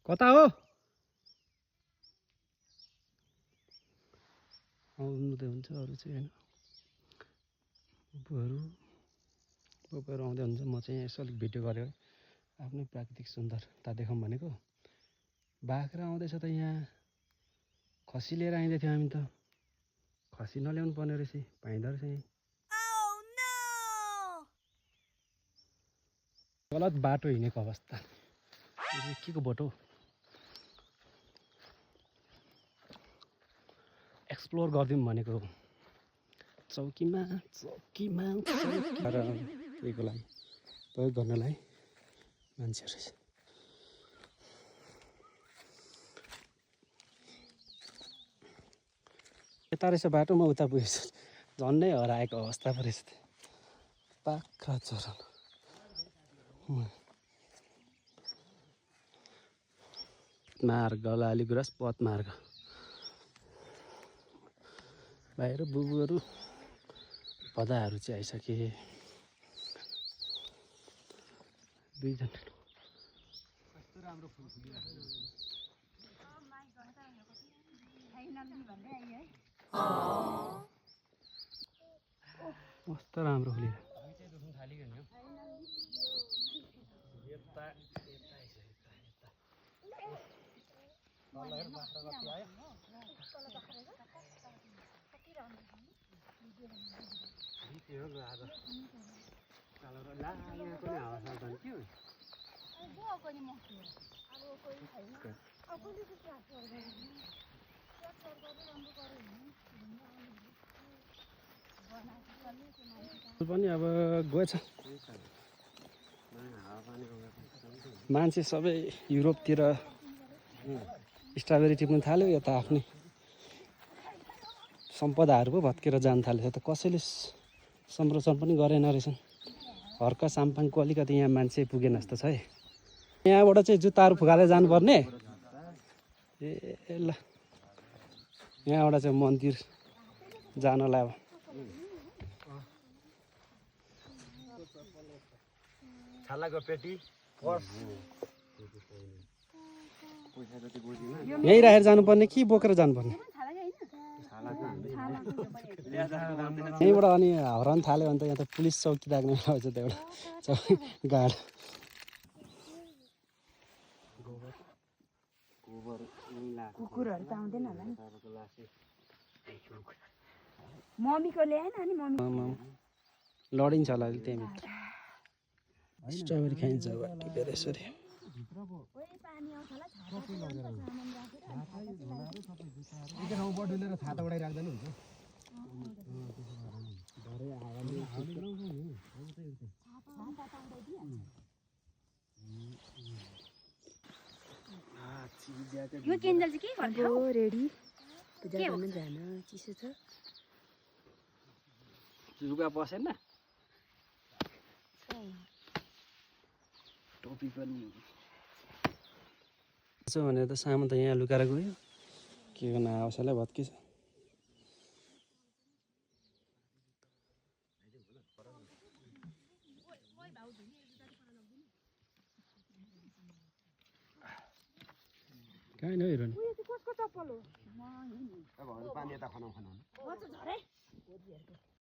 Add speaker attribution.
Speaker 1: कता हो आउनु त हुन्छ अरू चाहिँ हैन बुबुहरू आउँदै हुन्छ म चाहिँ यसो अलिक भिडियो गरेँ आफ्नै प्राकृतिक सुन्दरता देखाउँ भनेको बाख्रा आउँदैछ त यहाँ खसी लिएर आइदै थियो हामी त खसी नल्याउनु पर्ने रहेछ पाइँदो रहेछ यहीँ गलत बाटो हिँडेको अवस्था यो चाहिँ के को बाटो एक्सप्लोर गरिदिउँ भनेको चौकीमा उयोको लागि प्रयोग गर्नलाई मान्छेहरू रहेछ यता रहेछ बाटो म उता पुगेछु झन्डै हराएको अवस्था पो रहेछ पाखा चरण मार्ग लालीगुराँस पथ मार्ग बाहिर बुबुहरू पदाहरू चाहिँ आइसके दुईजना कस्तो राम्रो फुल फुलिरहेको कस्तो राम्रो फुलिरहेको पनि अब गएछ मान्छे सबै युरोपतिर स्ट्रबेरी टिप्नु थाल्यो यता आफ्नै सम्पदाहरू पो भत्केर जान थाल्यो त कसैले संरक्षण पनि गरेन रहेछन् हर्क साम्पाङको अलिकति यहाँ मान्छे पुगेन जस्तो छ है यहाँबाट चाहिँ जुत्ताहरू फुकाएर जानुपर्ने ए ल यहाँबाट चाहिँ मन्दिर जानलाई अब
Speaker 2: छालाको पेटी पर्स
Speaker 1: यहीँ राखेर जानुपर्ने कि बोकेर जानुपर्ने यहीँबाट अनि हराउनु थाल्यो भने त यहाँ त पुलिस चौकी राख्ने आउँछ त एउटा गार्ड
Speaker 3: कुकुरहरू त आउँदैन होला नि मम्मीको ल्याएन अनि मम्मी
Speaker 1: लडिन्छ होला त्यहाँभित्र स्ट्रबेरी खाइन्छ टिपेर यसरी छाता उडाइराख्दैन हुन्छ
Speaker 3: यो केन्जल चाहिँ के गर्छ रेडी पूजा गर्न जान चिसो छ
Speaker 1: लुगा पसेन टोपी पनि भनेर त सामान त यहाँ लुकाएर गयो के गर्न आवश्यकलाई भत्किछ कहाँ न हेर
Speaker 3: कसको चप्पल हो
Speaker 2: पानी यता खनाउ